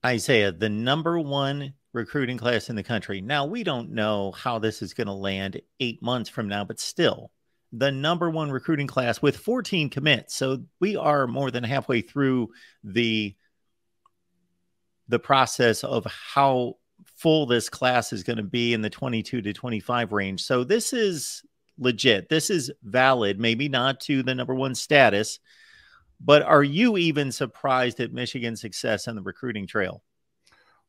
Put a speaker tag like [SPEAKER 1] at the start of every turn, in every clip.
[SPEAKER 1] Isaiah, the number one recruiting class in the country. Now, we don't know how this is going to land 8 months from now, but still, the number one recruiting class with 14 commits. So we are more than halfway through the process of how full this class is going to be in the 22 to 25 range. So this is legit. This is valid, maybe not to the number one status, but are you even surprised at Michigan's success on the recruiting trail?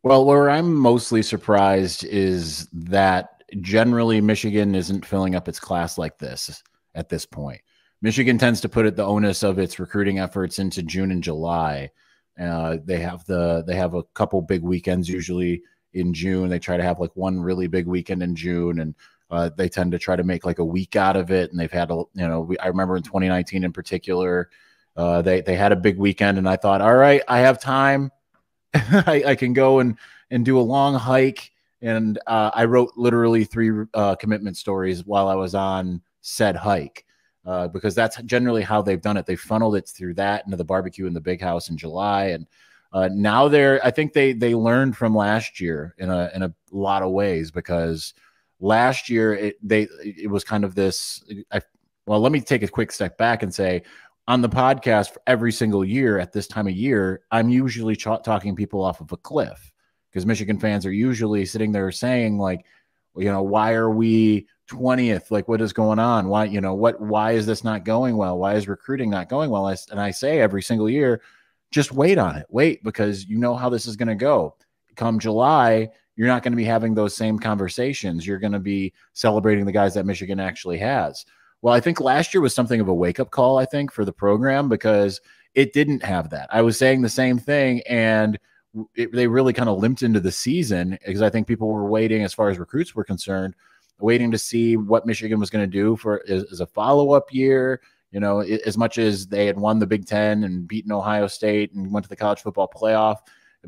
[SPEAKER 2] Well, where I'm mostly surprised is that generally Michigan isn't filling up its class like this at this point. Michigan tends to put the onus of its recruiting efforts into June and July. They have a couple big weekends usually in June. They try to have like one really big weekend in June, and they tend to try to make like a week out of it. And they've had I remember in 2019 in particular, they had a big weekend, and I thought, all right, I have time. I can go and do a long hike. And I wrote literally 3 commitment stories while I was on said hike. Because that's generally how they've done it. They funneled it through that into the barbecue in the big house in July. And now I think they learned from last year in a lot of ways, because last year it was kind of this. Well, let me take a quick step back and say, on the podcast for every single year at this time of year, I'm usually talking people off of a cliff, because Michigan fans are usually sitting there saying like, why are we 20th? Like, what is going on? Why is this not going well? Why is recruiting not going well? And I say every single year, just wait on it. Wait, because you know how this is going to go. Come July, you're not going to be having those same conversations. You're going to be celebrating the guys that Michigan actually has. Well, I think last year was something of a wake-up call, I think, for the program, because it didn't have that. I was saying the same thing, and they really kind of limped into the season, because I think people were waiting, as far as recruits were concerned, waiting to see what Michigan was going to do as a follow-up year. As much as they had won the Big Ten and beaten Ohio State and went to the college football playoff,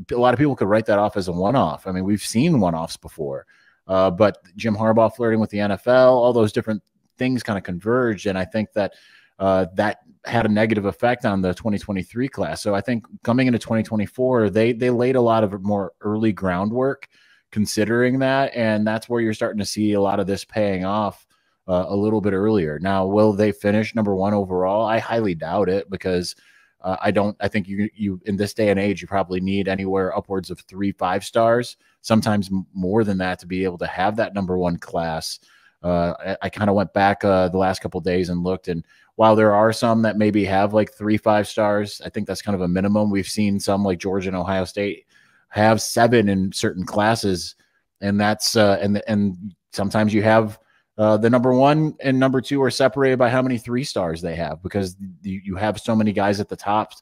[SPEAKER 2] a lot of people could write that off as a one-off. I mean, we've seen one-offs before, but Jim Harbaugh flirting with the NFL, all those different things kind of converged, and I think that that had a negative effect on the 2023 class. So I think coming into 2024, they laid a lot of more early groundwork considering that, and that's where you're starting to see a lot of this paying off a little bit earlier. Now, will they finish number one overall? I highly doubt it, because I think you in this day and age, you probably need anywhere upwards of 3 5-stars, sometimes more than that, to be able to have that number one class. I kind of went back the last couple of days and looked, and while there are some that maybe have like 3 5-stars, I think that's kind of a minimum. We've seen some like Georgia and Ohio State have 7 in certain classes, and that's and sometimes you have the number 1 and number 2 are separated by how many 3-stars they have, because you have so many guys at the top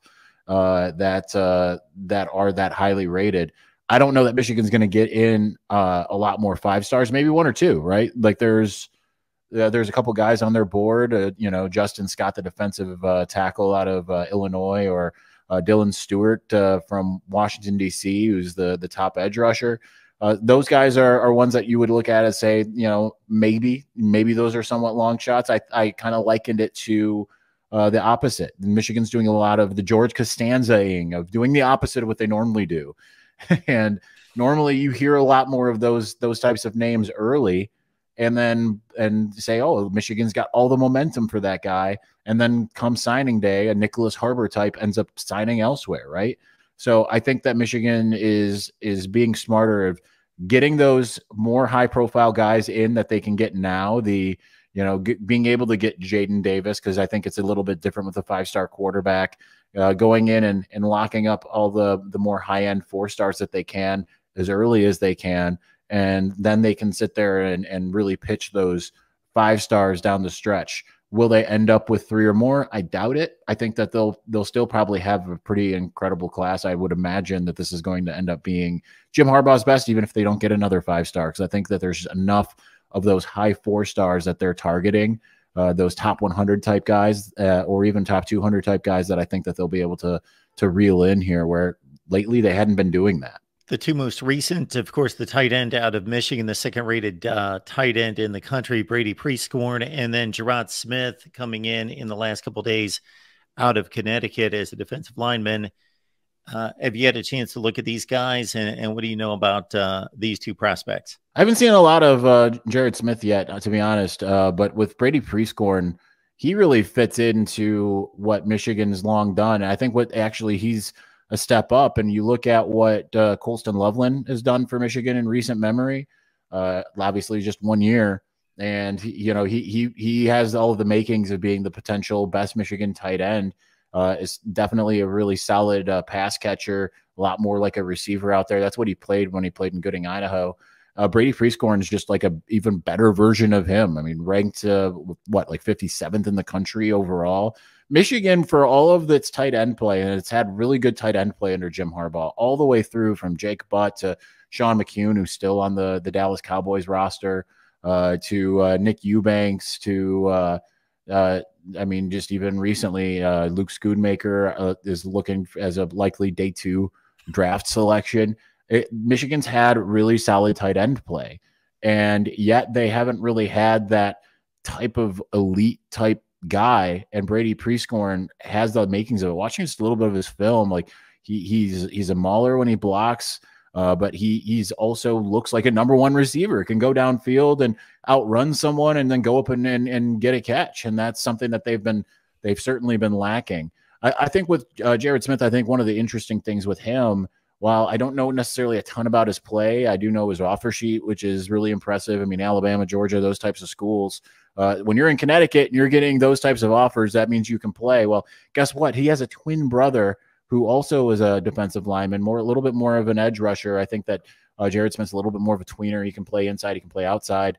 [SPEAKER 2] that are that highly rated. I don't know that Michigan's going to get in a lot more 5-stars, maybe 1 or 2, right? Like there's a couple guys on their board, Justin Scott, the defensive tackle out of Illinois, or Dylan Stewart from Washington, D.C., who's the top edge rusher. Those guys are ones that you would look at and say, maybe those are somewhat long shots. I kind of likened it to the opposite. Michigan's doing a lot of the George Costanza-ing, of doing the opposite of what they normally do. And normally you hear a lot more of those types of names early, and say, oh, Michigan's got all the momentum for that guy. And then come signing day, a Nicholas Harbor type ends up signing elsewhere, right? So I think that Michigan is being smarter of getting those more high profile guys in that they can get now. Being able to get Jaden Davis, because I think it's a little bit different with a 5-star quarterback, going in and locking up all the more high end 4-stars that they can as early as they can. And then they can sit there and really pitch those 5-stars down the stretch. Will they end up with 3 or more? I doubt it. I think that they'll still probably have a pretty incredible class. I would imagine that this is going to end up being Jim Harbaugh's best, even if they don't get another 5-star, because I think that there's enough of those high 4-stars that they're targeting, those top 100 type guys, or even top 200 type guys, that I think that they'll be able to reel in here, where lately they hadn't been doing that.
[SPEAKER 1] The 2 most recent, of course, the tight end out of Michigan, the second-rated tight end in the country, Brady Prieskorn, and then Gerard Smith coming in the last couple of days out of Connecticut as a defensive lineman. Have you had a chance to look at these guys, and what do you know about these two prospects?
[SPEAKER 2] I haven't seen a lot of Jared Smith yet, to be honest. But with Brady Prescorn, he really fits into what Michigan's long done. And I think what actually he's a step up. And you look at what Colston Loveland has done for Michigan in recent memory. Obviously, just 1 year, and he has all of the makings of being the potential best Michigan tight end. Is definitely a really solid pass catcher, a lot more like a receiver out there. That's what he played when he played in Gooding, Idaho. Brady Prescorn is just like a even better version of him. I mean, ranked like 57th in the country overall. Michigan, for all of its tight end play, and it's had really good tight end play under Jim Harbaugh, all the way through from Jake Butt to Sean McCune, who's still on the Dallas Cowboys roster, to Nick Eubanks, to I mean, just even recently, Luke Schoonmaker is looking as a likely day 2 draft selection. Michigan's had really solid tight end play, and yet they haven't really had that type of elite type guy. And Brady Prescorn has the makings of it. Watching just a little bit of his film, like he's a mauler when he blocks, but he's also looks like a number 1 receiver, can go downfield and outrun someone and then go up and get a catch. And that's something that they've certainly been lacking. I think with Jared Smith, I think one of the interesting things with him, while I don't know necessarily a ton about his play, I do know his offer sheet, which is really impressive. I mean, Alabama, Georgia, those types of schools. When you're in Connecticut and you're getting those types of offers, that means you can play. Well, guess what? He has a twin brother who also is a defensive lineman, a little bit more of an edge rusher. I think that Jared Smith's a little bit more of a tweener. He can play inside, he can play outside.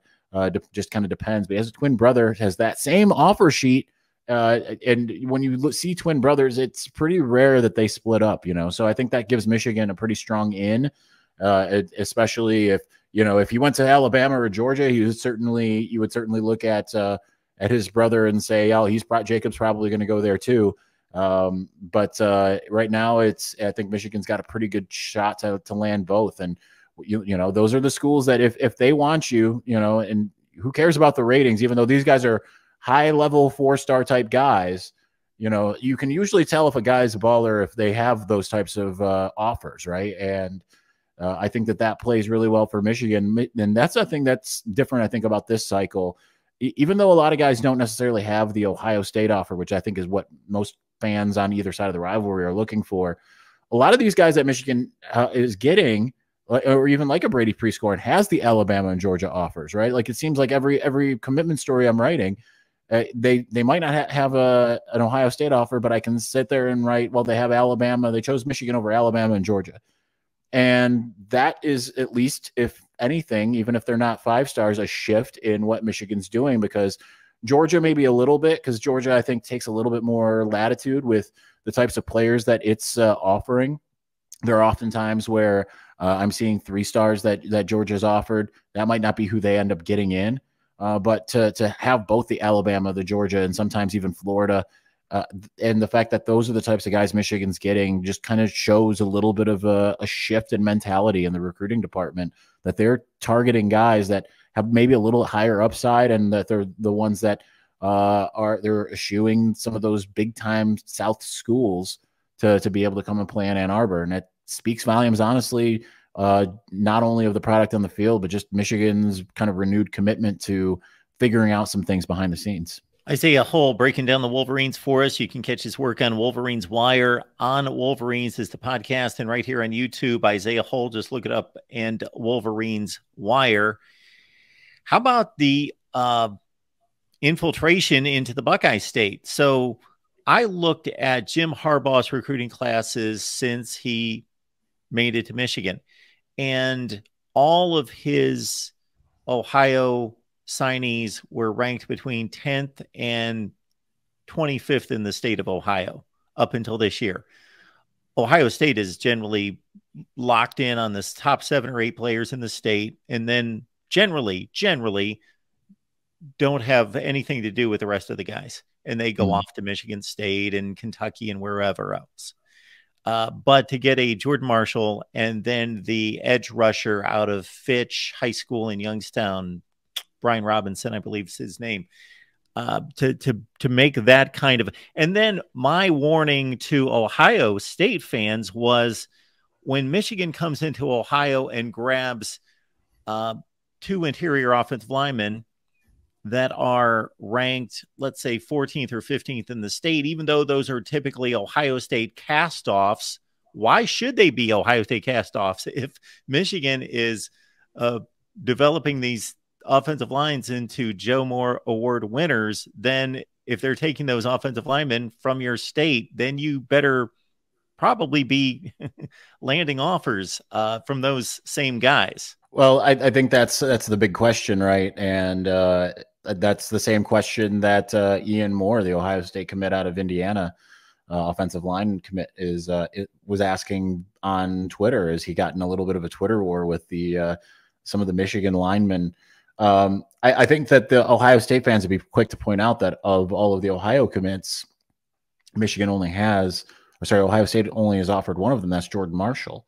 [SPEAKER 2] Just kind of depends. But he has a twin brother, has that same offer sheet. And when you see twin brothers, it's pretty rare that they split up, So I think that gives Michigan a pretty strong in, especially if he went to Alabama or Georgia, you would certainly look at his brother and say, oh, Jacob's probably going to go there too. But right now, I think Michigan's got a pretty good shot to land both. And those are the schools that if they want you, and who cares about the ratings, even though these guys are high level 4-star type guys, you can usually tell if a guy's a baller if they have those types of offers, right? And I think that plays really well for Michigan. And that's a thing that's different, I think, about this cycle. Even though a lot of guys don't necessarily have the Ohio State offer, which I think is what most fans on either side of the rivalry are looking for, a lot of these guys that Michigan is getting, or even like a Brady Prescorn, has the Alabama and Georgia offers, right? Like it seems like every commitment story I'm writing, they might not have an Ohio State offer, but I can sit there and write, well, they have Alabama. They chose Michigan over Alabama and Georgia. And that is, at least if anything, even if they're not 5 stars, a shift in what Michigan's doing, because Georgia maybe a little bit, because Georgia, I think, takes a little bit more latitude with the types of players that it's offering. There are often times where I'm seeing 3 stars that Georgia's offered. That might not be who they end up getting in. But to have both the Alabama, the Georgia, and sometimes even Florida, and the fact that those are the types of guys Michigan's getting just kind of shows a little bit of a shift in mentality in the recruiting department, that they're targeting guys that have maybe a little higher upside, and that they're the ones that they're eschewing some of those big time South schools to be able to come and play in Ann Arbor. And it speaks volumes, honestly, not only of the product on the field, but just Michigan's kind of renewed commitment to figuring out some things behind the scenes.
[SPEAKER 1] Isaiah Hull breaking down the Wolverines for us. You can catch his work on Wolverines Wire. On Wolverines is the podcast, and right here on YouTube, Isaiah Hull, just look it up, and Wolverines Wire. How about the infiltration into the Buckeye State? So I looked at Jim Harbaugh's recruiting classes since he made it to Michigan, and all of his Ohio signees were ranked between 10th and 25th in the state of Ohio up until this year. Ohio State is generally locked in on this top 7 or 8 players in the state, and then generally don't have anything to do with the rest of the guys. And they go off to Michigan State and Kentucky and wherever else. But to get a Jordan Marshall and then the edge rusher out of Fitch High School in Youngstown, Brian Robinson, I believe is his name. to make that kind of. And then my warning to Ohio State fans was when Michigan comes into Ohio and grabs two interior offensive linemen that are ranked, let's say 14th or 15th in the state, even though those are typically Ohio State castoffs. Why should they be Ohio State castoffs if Michigan is developing these offensive lines into Joe Moore Award winners? Then if they're taking those offensive linemen from your state, then you better probably be landing offers from those same guys.
[SPEAKER 2] Well, I think that's the big question, right? And that's the same question that Ian Moore, the Ohio State commit out of Indiana, offensive line commit, was asking on Twitter as he got in a little bit of a Twitter war with some of the Michigan linemen. I think that the Ohio State fans would be quick to point out that of all of the Ohio commits, Ohio State only has offered one of them. That's Jordan Marshall.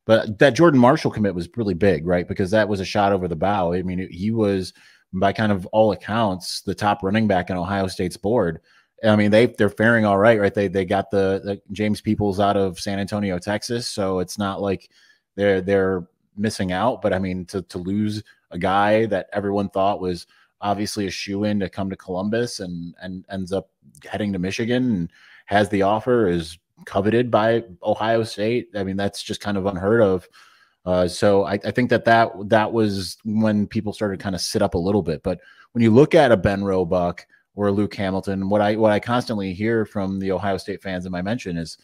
[SPEAKER 2] But that Jordan Marshall commit was really big, right? Because that was a shot over the bow. I mean, he was, by kind of all accounts, the top running back on Ohio State's board. I mean, they're faring all right? They got the James Peoples out of San Antonio, Texas, so it's not like they're missing out. But I mean, to lose a guy that everyone thought was obviously a shoe-in to come to Columbus and ends up heading to Michigan and has the offer, is coveted by Ohio State. I mean, that's just kind of unheard of. So I think that was when people started to kind of sit up a little bit. But when you look at a Ben Roebuck or a Luke Hamilton, what I constantly hear from the Ohio State fans in my mention is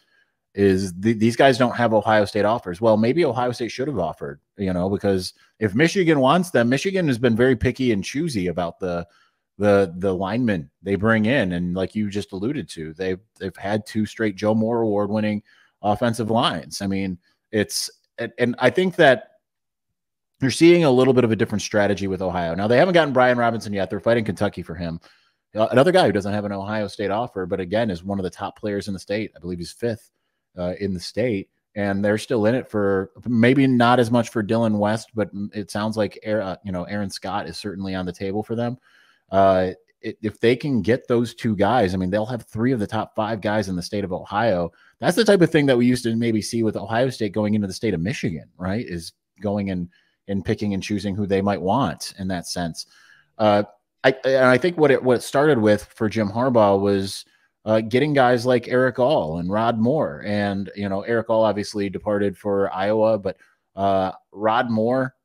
[SPEAKER 2] these guys don't have Ohio State offers. Well, maybe Ohio State should have offered, because if Michigan wants them, Michigan has been very picky and choosy about the linemen they bring in. And like you just alluded to, they've had 2 straight Joe Moore Award winning offensive lines. I mean, and I think that you're seeing a little bit of a different strategy with Ohio. Now, they haven't gotten Brian Robinson yet. They're fighting Kentucky for him. Another guy who doesn't have an Ohio State offer, but again, is one of the top players in the state. I believe he's 5th in the state. And they're still in it for maybe not as much for Dylan West, but it sounds like Aaron Scott is certainly on the table for them. If they can get those 2 guys, I mean, they'll have 3 of the top 5 guys in the state of Ohio. That's the type of thing that we used to maybe see with Ohio State going into the state of Michigan, right? Is going and picking and choosing who they might want in that sense. I think what it started with for Jim Harbaugh was getting guys like Eric All and Rod Moore. And, Eric All obviously departed for Iowa, but Rod Moore,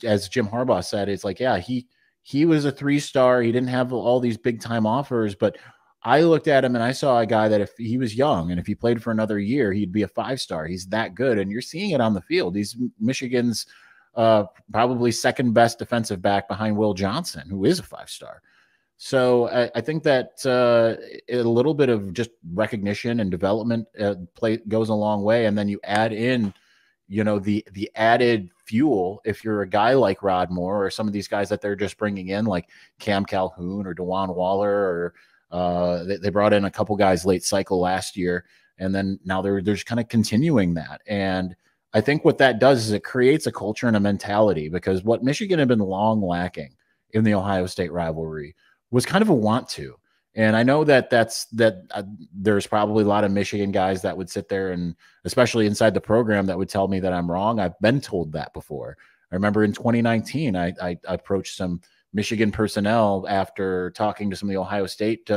[SPEAKER 2] as Jim Harbaugh said, it's like, yeah, he was a 3-star. He didn't have all these big time offers, but I looked at him and I saw a guy that if he was young and if he played for another year, he'd be a 5-star. He's that good. And you're seeing it on the field. He's Michigan's probably 2nd best defensive back behind Will Johnson, who is a 5-star. So I think that a little bit of just recognition and development goes a long way. And then you add in, the added fuel. If you're a guy like Rod Moore or some of these guys that they're just bringing in, like Cam Calhoun or DeJuan Waller, or they brought in a couple guys late cycle last year, and then now they're just kind of continuing that. And I think what that does is it creates a culture and a mentality, because what Michigan had been long lacking in the Ohio State rivalry was kind of a want to. And I know that there's probably a lot of Michigan guys that would sit there, and especially inside the program, that would tell me that I'm wrong. I've been told that before. I remember in 2019, I approached some Michigan personnel after talking to some of the Ohio State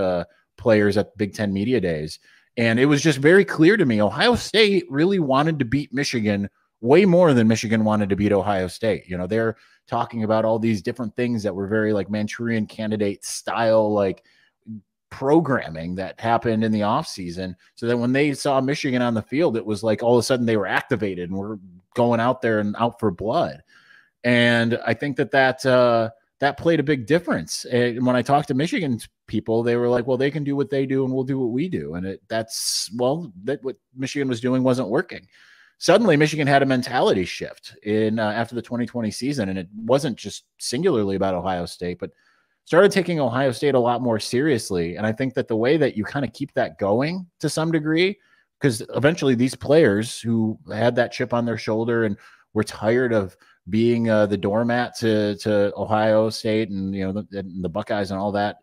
[SPEAKER 2] players at Big Ten Media Days. And it was just very clear to me, Ohio State really wanted to beat Michigan way more than Michigan wanted to beat Ohio State. They're talking about all these different things that were very like Manchurian Candidate style, like programming that happened in the offseason, so that when they saw Michigan on the field, it was like all of a sudden they were activated and were going out there and out for blood. And I think that played a big difference. And when I talked to Michigan people, they were like, well, they can do what they do and we'll do what we do. And what Michigan was doing wasn't working. Suddenly Michigan had a mentality shift after the 2020 season. And it wasn't just singularly about Ohio State, but started taking Ohio State a lot more seriously. And I think that the way that you kind of keep that going to some degree, because eventually these players who had that chip on their shoulder and were tired of being the doormat to Ohio State and the Buckeyes and all that,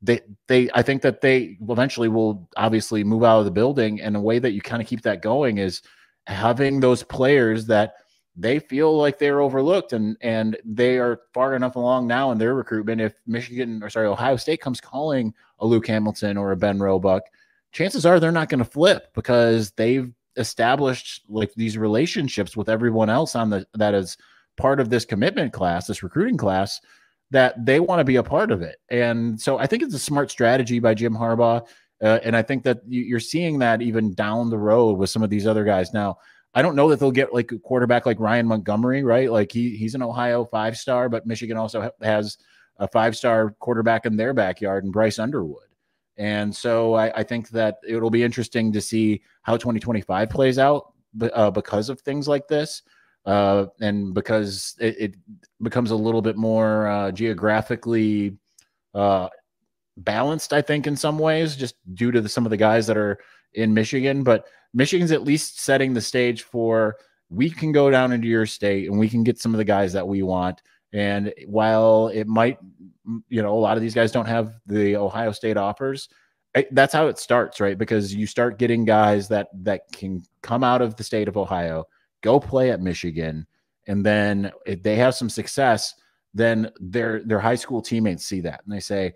[SPEAKER 2] I think that they eventually will obviously move out of the building. And a way that you kind of keep that going is having those players that they feel like they're overlooked, and they are far enough along now in their recruitment. If Ohio State comes calling a Luke Hamilton or a Ben Roebuck, chances are they're not going to flip, because they've established like these relationships with everyone else that is part of this commitment class, this recruiting class, that they want to be a part of it. And so I think it's a smart strategy by Jim Harbaugh. And I think that you're seeing that even down the road with some of these other guys. Now, I don't know that they'll get like a quarterback like Ryan Montgomery, right? Like he's an Ohio 5-star, but Michigan also has a 5-star quarterback in their backyard, and Bryce Underwood. And so I think that it'll be interesting to see how 2025 plays out because of things like this. And because it becomes a little bit more geographically balanced, I think, in some ways, just due to some of the guys that are in Michigan. But Michigan's at least setting the stage for, we can go down into your state and we can get some of the guys that we want. And while it might, a lot of these guys don't have the Ohio State offers, that's how it starts, right? Because you start getting guys that can come out of the state of Ohio, go play at Michigan, and then if they have some success, then their high school teammates see that and they say,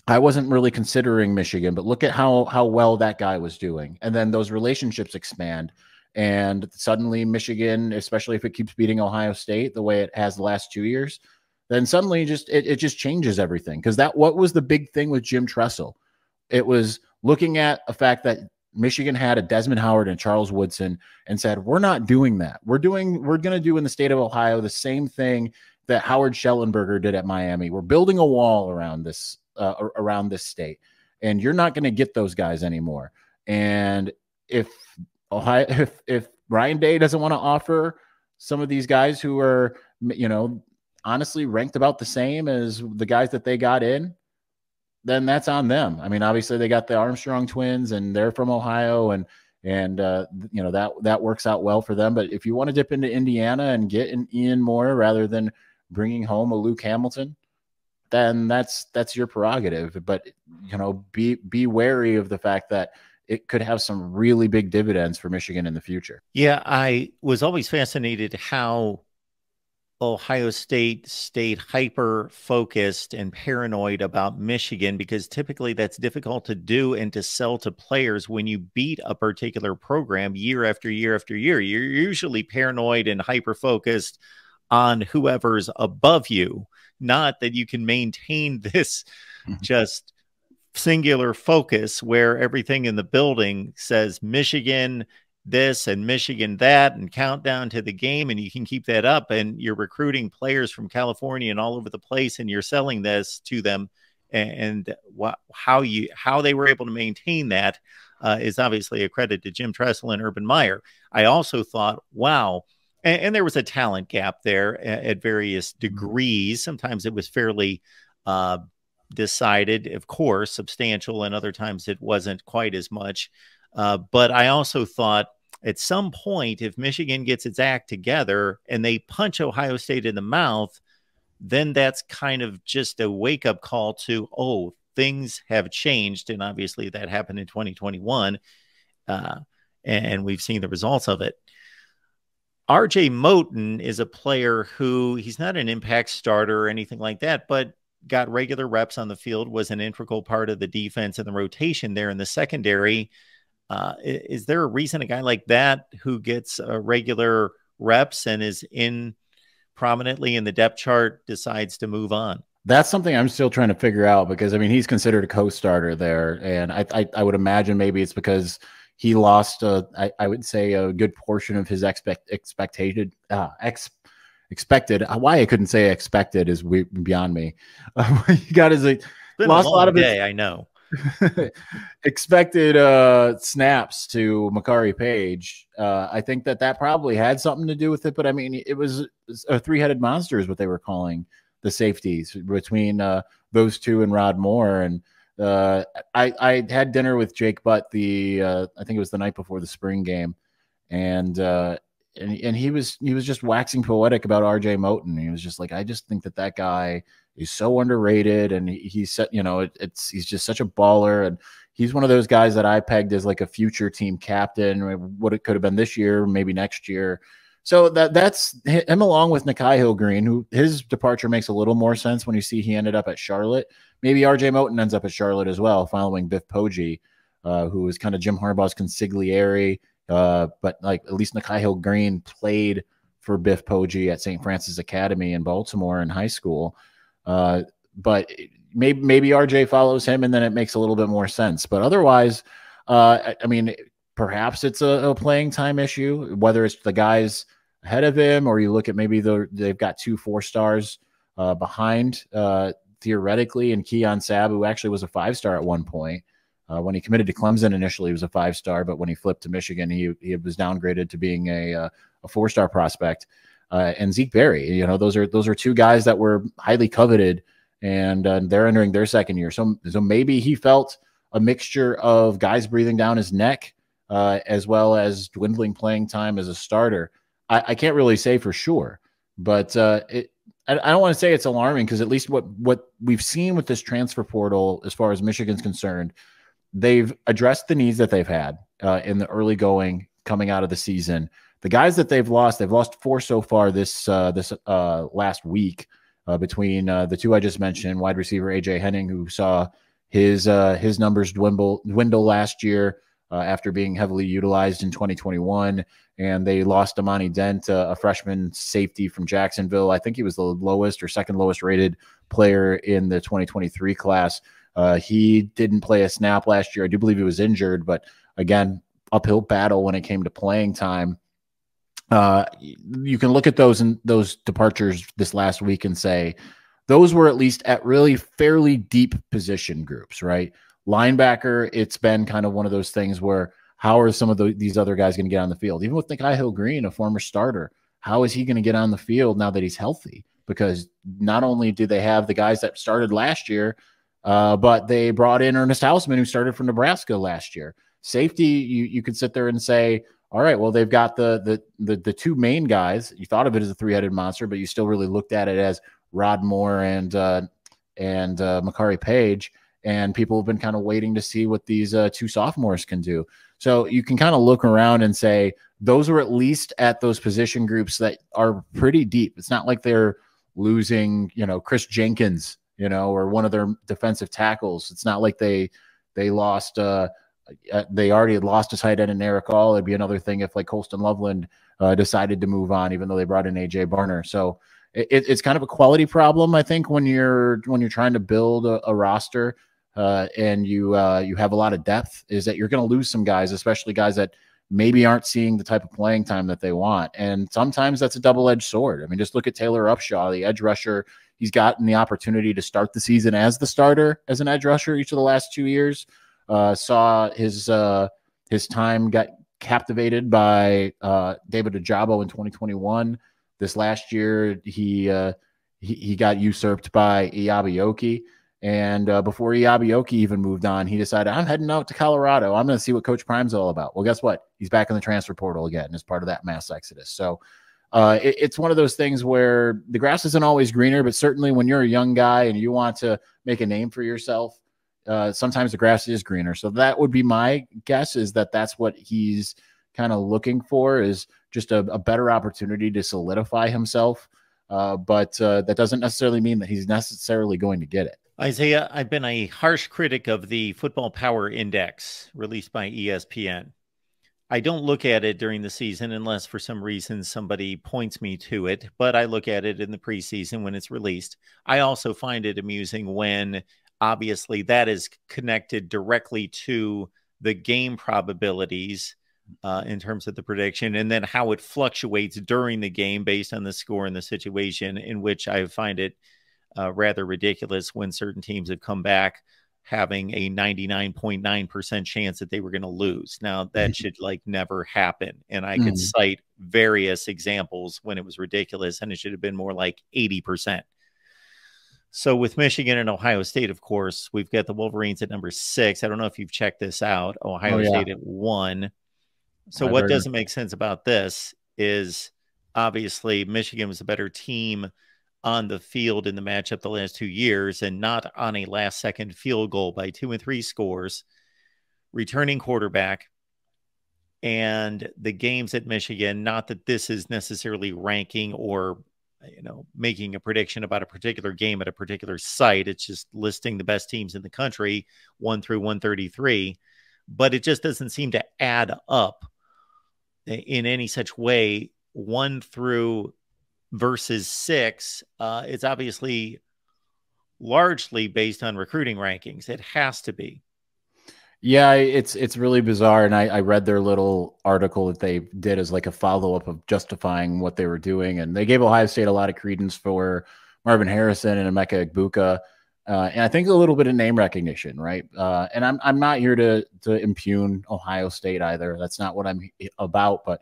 [SPEAKER 2] I wasn't really considering Michigan, but look at how well that guy was doing. And then those relationships expand, and suddenly Michigan, especially if it keeps beating Ohio State the way it has the last 2 years, then suddenly it just changes everything. Because what was the big thing with Jim Tressel? It was looking at a fact that Michigan had a Desmond Howard and Charles Woodson and said, we're not doing that. We're going to do in the state of Ohio the same thing that Howard Schellenberger did at Miami. We're building a wall around this state, and you're not going to get those guys anymore. And if Ryan Day doesn't want to offer some of these guys who are, honestly ranked about the same as the guys that they got in, then that's on them. I mean, obviously they got the Armstrong twins and they're from Ohio, and that works out well for them. But if you want to dip into Indiana and get an Ian Moore rather than bringing home a Luke Hamilton, then that's your prerogative. But be wary of the fact that it could have some really big dividends for Michigan in the future.
[SPEAKER 1] Yeah, I was always fascinated how Ohio State stayed hyper focused and paranoid about Michigan, because typically that's difficult to do and to sell to players when you beat a particular program year after year after year. You're usually paranoid and hyper focused on whoever's above you, not that you can maintain this just singular focus where everything in the building says Michigan this and Michigan that, and countdown to the game, and you can keep that up, and you're recruiting players from California and all over the place, and you're selling this to them. And how they were able to maintain that is obviously a credit to Jim Tressel and Urban Meyer. I also thought, wow. And there was a talent gap there at various degrees. Sometimes it was fairly decided, of course, substantial, and other times it wasn't quite as much. But I also thought at some point, if Michigan gets its act together and they punch Ohio State in the mouth, then that's kind of just a wake-up call to, oh, things have changed. And obviously that happened in 2021, and we've seen the results of it. RJ Moten is a player who, he's not an impact starter or anything like that, but got regular reps on the field, was an integral part of the defense and the rotation there in the secondary. Is there a reason a guy like that who gets regular reps and is in prominently in the depth chart decides to move on?
[SPEAKER 2] That's something I'm still trying to figure out, because I mean, he's considered a co-starter there, and I would imagine maybe it's because he lost I would say a good portion of his expected. Why I couldn't say expected is beyond me. He got his
[SPEAKER 1] lost a lot of day. I know.
[SPEAKER 2] Expected snaps to Makari Page. I think that probably had something to do with it, but I mean, it was a three-headed monster is what they were calling the safeties between those two and Rod Moore. And I had dinner with Jake Butt I think it was the night before the spring game, and he was just waxing poetic about RJ Moten. He was just like, I just think that guy He's so underrated, and he's set, he's just such a baller, and he's one of those guys that I pegged as like a future team captain. What it could have been this year, maybe next year. So that's him along with Nikhai Hill-Green, who his departure makes a little more sense when you see he ended up at Charlotte. Maybe RJ Moten ends up at Charlotte as well, following Biff Poggi, who was kind of Jim Harbaugh's consigliere. But like at least Nikhai Hill-Green played for Biff Poggi at St. Francis Academy in Baltimore in high school. But maybe RJ follows him, and then it makes a little bit more sense. But otherwise, I mean, perhaps it's a playing time issue, whether it's the guys ahead of him, or you look at maybe they've got 2 4-stars behind, theoretically, and Keon Sabb, who actually was a 5-star at one point. When he committed to Clemson initially, he was a 5-star, but when he flipped to Michigan, he was downgraded to being a 4-star prospect. And Zeke Berry, those are 2 guys that were highly coveted, and they're entering their second year. So maybe he felt a mixture of guys breathing down his neck, as well as dwindling playing time as a starter. I can't really say for sure, but I don't want to say it's alarming, because at least what we've seen with this transfer portal, as far as Michigan's concerned, they've addressed the needs that they've had in the early going coming out of the season. The guys that they've lost 4 so far this last week, between the 2 I just mentioned, wide receiver AJ Henning, who saw his numbers dwindle last year after being heavily utilized in 2021, and they lost Amani Dent, a freshman safety from Jacksonville. I think he was the lowest or second lowest rated player in the 2023 class. He didn't play a snap last year. I do believe he was injured, but again, uphill battle when it came to playing time. You can look at those departures this last week and say those were at least at really fairly deep position groups, right? Linebacker, it's been kind of one of those things where how are some of these other guys going to get on the field? Even with Nikhai Hill-Green, a former starter, how is he going to get on the field now that he's healthy? Because not only do they have the guys that started last year, but they brought in Ernest Hausman, who started from Nebraska last year. Safety, you could sit there and say, all right, well, they've got the 2 main guys. You thought of it as a 3-headed monster, but you still really looked at it as Rod Moore and Makari Page. And people have been kind of waiting to see what these 2 sophomores can do. So you can kind of look around and say those are at least at those position groups that are pretty deep. It's not like they're losing, Chris Jenkins, or one of their defensive tackles. It's not like they lost. They already had lost a tight end in Eric All. It'd be another thing if like Colston Loveland decided to move on, even though they brought in AJ Barner. So it's kind of a quality problem, I think, when you're trying to build a roster. And you have a lot of depth, is that you're going to lose some guys, especially guys that maybe aren't seeing the type of playing time that they want. And sometimes that's a double-edged sword. I mean, just look at Taylor Upshaw, the edge rusher. He's gotten the opportunity to start the season as the starter, as an edge rusher each of the last 2 years. Saw his time got captivated by David Ajabo in 2021. This last year, he got usurped by Iabioki. And before Iabioki even moved on, he decided, I'm heading out to Colorado. I'm going to see what Coach Prime's all about. Well, guess what? He's back in the transfer portal again as part of that mass exodus. So it's one of those things where the grass isn't always greener, but certainly when you're a young guy and you want to make a name for yourself, sometimes the grass is greener. So that would be my guess, is that that's what he's kind of looking for, is just a better opportunity to solidify himself. But that doesn't necessarily mean that he's necessarily going to get it.
[SPEAKER 1] Isaiah, I've been a harsh critic of the Football Power Index released by ESPN. I don't look at it during the season unless for some reason somebody points me to it, but I look at it in the preseason when it's released. I also find it amusing when obviously that is connected directly to the game probabilities in terms of the prediction, and then how it fluctuates during the game based on the score and the situation, in which I find it rather ridiculous when certain teams have come back having a 99.9% chance that they were going to lose. Now that should like never happen. And I could cite various examples when it was ridiculous, and it should have been more like 80%. So with Michigan and Ohio State, of course, we've got the Wolverines at number 6. I don't know if you've checked this out. Ohio State at 1. So what doesn't make sense about this is obviously Michigan was a better team on the field in the matchup the last 2 years, and not on a last-second field goal by 2 and 3 scores, returning quarterback, and the games at Michigan. Not that this is necessarily ranking or making a prediction about a particular game at a particular site. It's just listing the best teams in the country, 1 through 133. But it just doesn't seem to add up in any such way. 1 through versus 6, it's obviously largely based on recruiting rankings. It has to be.
[SPEAKER 2] Yeah, it's really bizarre. And I read their little article that they did as like a follow-up of justifying what they were doing. And they gave Ohio State a lot of credence for Marvin Harrison and Emeka Egbuka. And I think a little bit of name recognition, right? And I'm not here to impugn Ohio State either. That's not what I'm about. But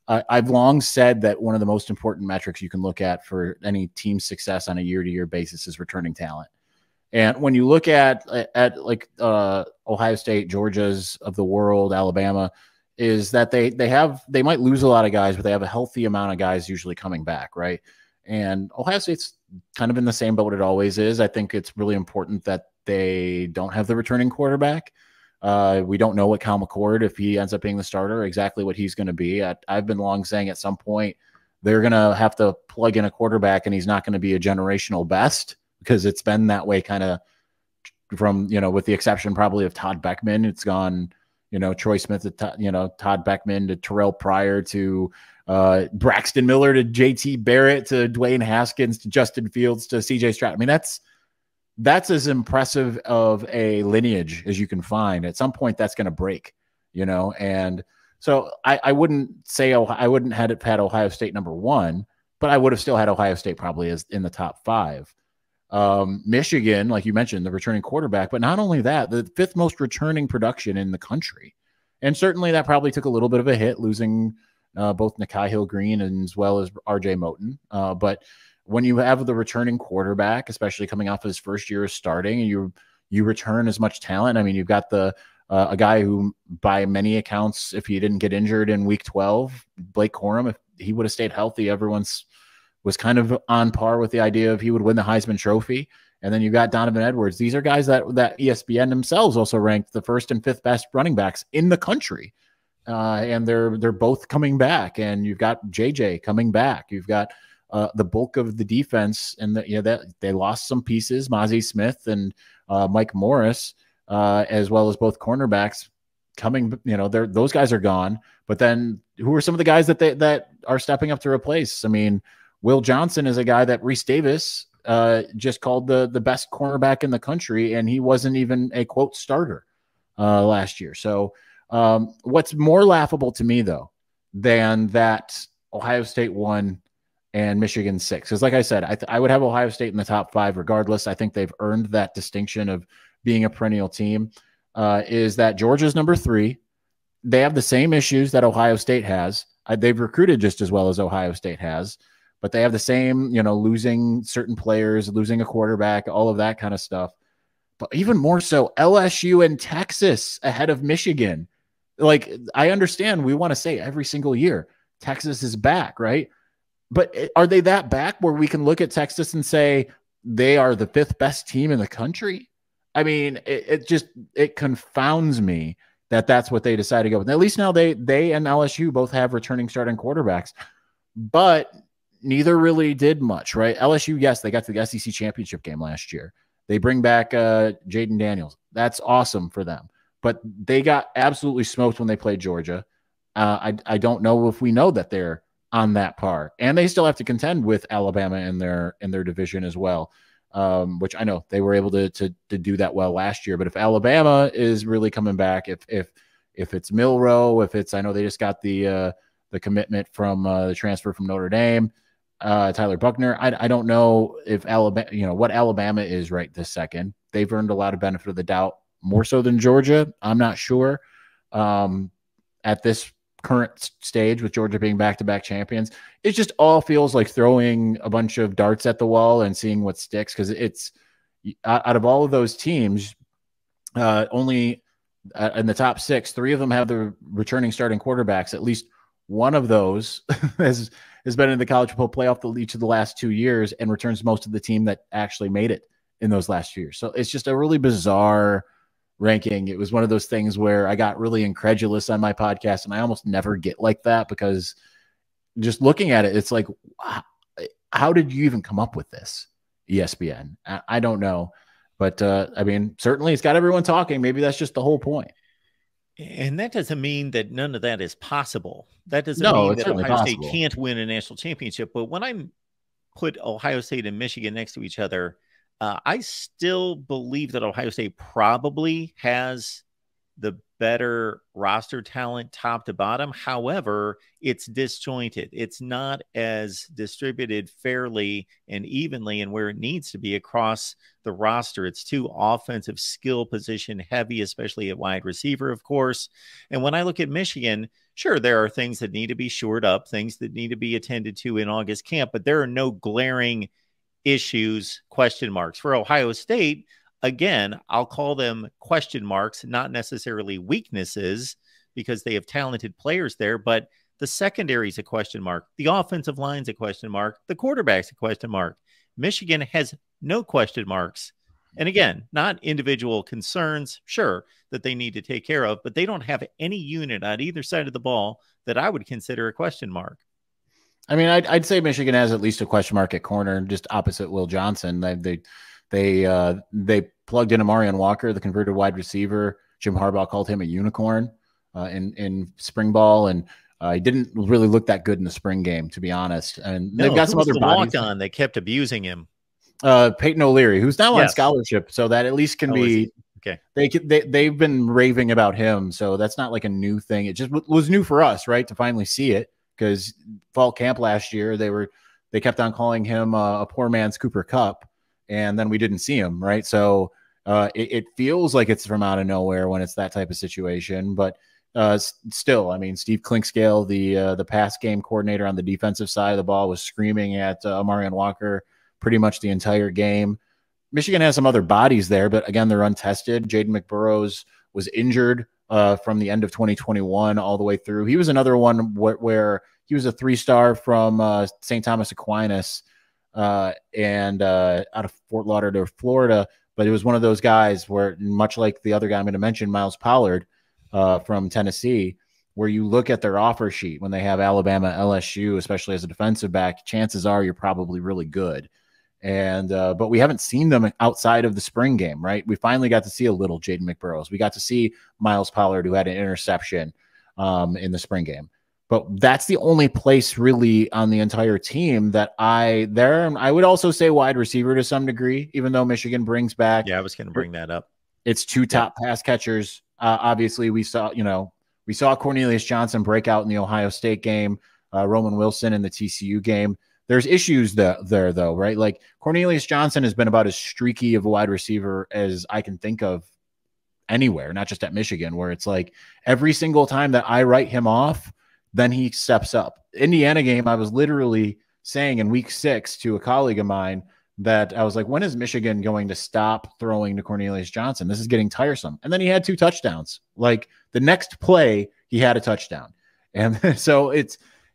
[SPEAKER 2] I've long said that one of the most important metrics you can look at for any team success on a year-to-year basis is returning talent. And when you look at like Ohio State, Georgia's of the world, Alabama, is that they might lose a lot of guys, but they have a healthy amount of guys usually coming back, right? And Ohio State's kind of in the same boat it always is. I think it's really important that they don't have the returning quarterback. We don't know what Cal McCord, if he ends up being the starter, exactly what he's going to be. I've been long saying at some point they're going to have to plug in a quarterback, and he's not going to be a generational best, because it's been that way kind of from, with the exception probably of Todd Beckman. It's gone, Troy Smith to, Todd Beckman to Terrell Pryor to Braxton Miller to JT Barrett to Dwayne Haskins to Justin Fields to CJ Stroud. I mean, that's as impressive of a lineage as you can find. At some point that's going to break, and so I wouldn't say, I wouldn't have had Ohio State number 1, but I would have still had Ohio State probably as in the top 5. Michigan, like you mentioned, the returning quarterback, but not only that, the 5th most returning production in the country. And certainly that probably took a little bit of a hit, losing both Nakai Hill-Green and as well as RJ Moten. But when you have the returning quarterback, especially coming off his first year of starting, and you return as much talent. I mean, you've got a guy who, by many accounts, if he didn't get injured in week 12, Blake Corum, if he would have stayed healthy, everyone's was kind of on par with the idea of he would win the Heisman Trophy. And then you got Donovan Edwards. These are guys that ESPN themselves also ranked the 1st and 5th best running backs in the country. And they're both coming back. And you've got JJ coming back. You've got the bulk of the defense, and that they lost some pieces, Mozzie Smith and Mike Morris, as well as both cornerbacks coming. Those guys are gone. But then who are some of the guys that are stepping up to replace? I mean, Will Johnson is a guy that Reese Davis just called the best cornerback in the country, and he wasn't even a quote starter last year. So what's more laughable to me, though, than that Ohio State 1 and Michigan 6? Because like I said, I would have Ohio State in the top 5 regardless. I think they've earned that distinction of being a perennial team. Is that Georgia's number 3. They have the same issues that Ohio State has. They've recruited just as well as Ohio State has. But they have the same, losing certain players, losing a quarterback, all of that kind of stuff. But even more so, LSU and Texas ahead of Michigan. Like, I understand we want to say every single year, Texas is back, right? But are they that back where we can look at Texas and say they are the 5th best team in the country? I mean, it confounds me that that's what they decided to go with. At least now they and LSU both have returning starting quarterbacks. But neither really did much, right? LSU, yes, they got to the SEC championship game last year. They bring back Jaden Daniels. That's awesome for them. But they got absolutely smoked when they played Georgia. I don't know if we know that they're on that par. And they still have to contend with Alabama in their division as well, which I know they were able to do that well last year. But if Alabama is really coming back, if it's Milroe, I know they just got the commitment from the transfer from Notre Dame, Tyler Buckner. I don't know if Alabama, what Alabama is right this second. They've earned a lot of benefit of the doubt, more so than Georgia. I'm not sure. At this current stage, with Georgia being back-to-back champions, it just all feels like throwing a bunch of darts at the wall and seeing what sticks. Because it's out of all of those teams, only in the top 6, 3 of them have the returning starting quarterbacks at least One of those has been in the college football playoff each of the last 2 years and returns most of the team that actually made it in those last years. So it's just a really bizarre ranking. It was one of those things where I got really incredulous on my podcast, and I almost never get like that because just looking at it, it's like, how did you even come up with this, ESPN? I don't know. But, I mean, certainly it's got everyone talking. Maybe that's just the whole point.
[SPEAKER 1] And that doesn't mean that none of that is possible. That doesn't
[SPEAKER 2] No,
[SPEAKER 1] mean
[SPEAKER 2] it's
[SPEAKER 1] that
[SPEAKER 2] certainly
[SPEAKER 1] Ohio State
[SPEAKER 2] possible.
[SPEAKER 1] can't win a national championship. But when I put Ohio State and Michigan next to each other, I still believe that Ohio State probably has the better roster talent top to bottom. However, it's disjointed. It's not as distributed fairly and evenly and where it needs to be across the roster. It's too offensive skill position heavy, especially at wide receiver, of course. And when I look at Michigan, sure, there are things that need to be shored up, things that need to be attended to in August camp, but there are no glaring issues, question marks. For Ohio State, again, I'll call them question marks, not necessarily weaknesses, because they have talented players there, but the secondary is a question mark. The offensive line's a question mark. The quarterback's a question mark. Michigan has no question marks. And again, not individual concerns, sure, that they need to take care of, but they don't have any unit on either side of the ball that I would consider a question mark.
[SPEAKER 2] I mean, I'd say Michigan has at least a question mark at corner, just opposite Will Johnson. They plugged in Amarian Walker, the converted wide receiver. Jim Harbaugh called him a unicorn in spring ball, and he didn't really look that good in the spring game, to be honest. And they've got some other bodies.
[SPEAKER 1] Walk-on that kept abusing him.
[SPEAKER 2] Peyton O'Leary, who's now on scholarship, so that at least can be
[SPEAKER 1] okay.
[SPEAKER 2] They've been raving about him, so that's not like a new thing. It just was new for us, right, to finally see it. Because fall camp last year, they kept on calling him a poor man's Cooper Kupp, and then we didn't see him, right? So it feels like it's from out of nowhere when it's that type of situation. But still, I mean, Steve Clinkscale, the pass game coordinator on the defensive side of the ball, was screaming at Amarian Walker pretty much the entire game. Michigan has some other bodies there, but again, they're untested. Jaden McBurrows was injured from the end of 2021 all the way through. He was another one where he was a 3-star from St. Thomas Aquinas and out of Fort Lauderdale, Florida. But it was one of those guys where, much like the other guy I'm going to mention, Miles Pollard from Tennessee, where you look at their offer sheet when they have Alabama, LSU, especially as a defensive back, chances are you're probably really good. And but we haven't seen them outside of the spring game, right? We finally got to see a little Jaden McBurrows. We got to see Miles Pollard, who had an interception in the spring game. But that's the only place really on the entire team that I would also say wide receiver to some degree, even though Michigan brings back.
[SPEAKER 1] Yeah, I was going to bring that up.
[SPEAKER 2] It's two top pass catchers. Obviously, we saw Cornelius Johnson break out in the Ohio State game, Roman Wilson in the TCU game. There's issues there, though, right? Like Cornelius Johnson has been about as streaky of a wide receiver as I can think of anywhere, not just at Michigan, where it's like every single time that I write him off, then he steps up. Indiana game, I was literally saying in week 6 to a colleague of mine that I was like, when is Michigan going to stop throwing to Cornelius Johnson? This is getting tiresome. And then he had 2 touchdowns. Like the next play, he had a touchdown. And so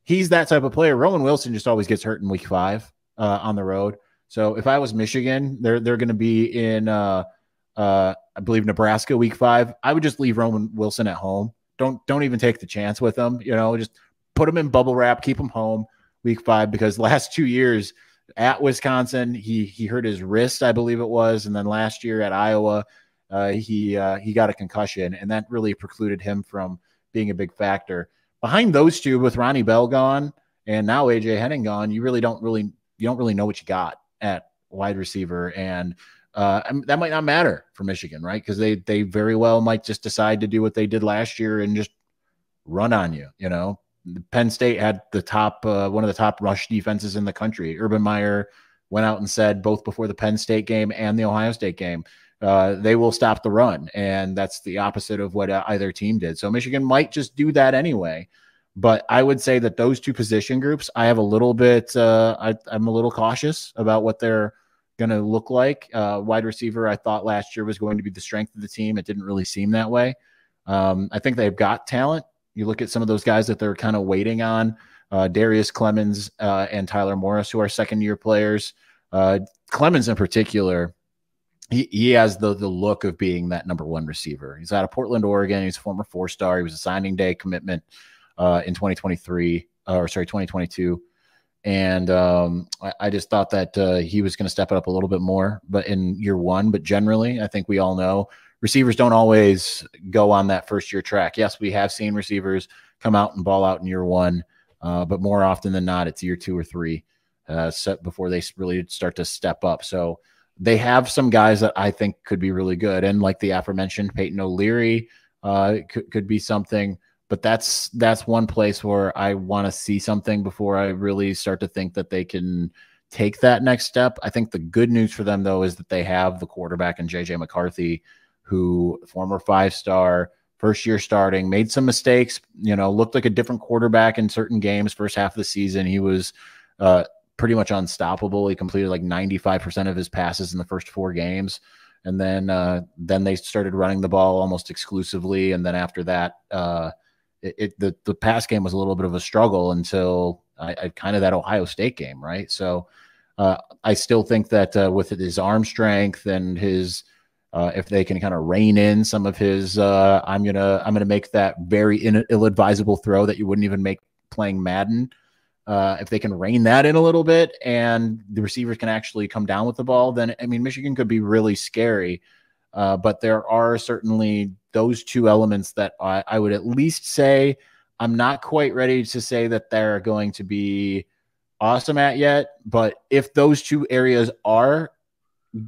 [SPEAKER 2] he's that type of player. Roman Wilson just always gets hurt in week 5 on the road. So if I was Michigan, they're going to be in, I believe, Nebraska week 5. I would just leave Roman Wilson at home. Don't even take the chance with him. Just put him in bubble wrap, keep him home week 5, because last 2 years at Wisconsin, he hurt his wrist, I believe it was. And then last year at Iowa, he got a concussion, and that really precluded him from being a big factor. Behind those two, with Ronnie Bell gone and now AJ Henning gone, you don't really know what you got at wide receiver, and that might not matter for Michigan, right? Because they very well might just decide to do what they did last year and just run on you. Penn State had the top one of the top rush defenses in the country. Urban Meyer went out and said both before the Penn State game and the Ohio State game, they will stop the run, and that's the opposite of what either team did. So Michigan might just do that anyway. But I would say that those two position groups, I have a little bit, I'm a little cautious about what they're going to look like. Wide receiver, I thought last year was going to be the strength of the team. It didn't really seem that way. I think they've got talent You look at some of those guys that they're kind of waiting on, Darius Clemens and Tyler Morris, who are second-year players. Clemens in particular, he has the look of being that number one receiver. He's out of Portland, Oregon. He's a former 4-star. He was a signing day commitment in 2022. And I just thought that he was going to step it up a little bit more, but in year one. But generally, I think we all know receivers don't always go on that first-year track. Yes, we have seen receivers come out and ball out in year one, but more often than not, it's year 2 or 3 before they really start to step up. So they have some guys that I think could be really good. And like the aforementioned Peyton O'Leary could be something. But that's one place where I want to see something before I really start to think that they can take that next step. I think the good news for them, though, is that they have the quarterback in J.J. McCarthy, who former 5-star, first year starting, made some mistakes, looked like a different quarterback in certain games. First half of the season, he was pretty much unstoppable. He completed like 95% of his passes in the first 4 games. And then they started running the ball almost exclusively. And then after that, the pass game was a little bit of a struggle until I kind of that Ohio State game, right? So I still think that with his arm strength and his if they can kind of rein in some of his I'm gonna make that very ill-advisable throw that you wouldn't even make playing Madden. If they can rein that in a little bit and the receivers can actually come down with the ball, then I mean Michigan could be really scary. But there are certainly those 2 elements that I would at least say I'm not quite ready to say that they're going to be awesome at yet. But if those 2 areas are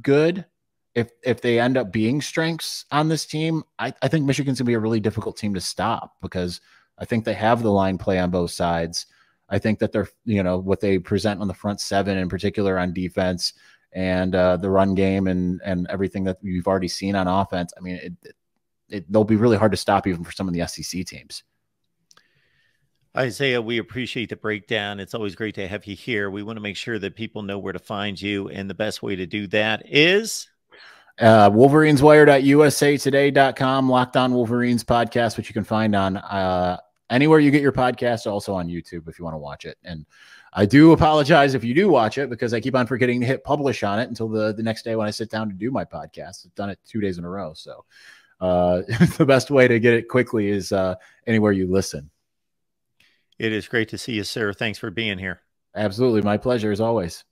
[SPEAKER 2] good, if they end up being strengths on this team, I think Michigan's going to be a really difficult team to stop because I think they have the line play on both sides. I think that they're, what they present on the front 7 in particular on defense and the run game and everything that you've already seen on offense. I mean, they'll be really hard to stop even for some of the SEC teams.
[SPEAKER 1] Isaiah, we appreciate the breakdown. It's always great to have you here. We want to make sure that people know where to find you, and the best way to do that is
[SPEAKER 2] WolverinesWire.usatoday.com, Locked On Wolverines podcast, which you can find on anywhere you get your podcast, also on YouTube if you want to watch it. And I do apologize if you do watch it because I keep on forgetting to hit publish on it until the next day when I sit down to do my podcast. I've done it 2 days in a row. So the best way to get it quickly is anywhere you listen.
[SPEAKER 1] It is great to see you, sir. Thanks for being here.
[SPEAKER 2] Absolutely. My pleasure as always.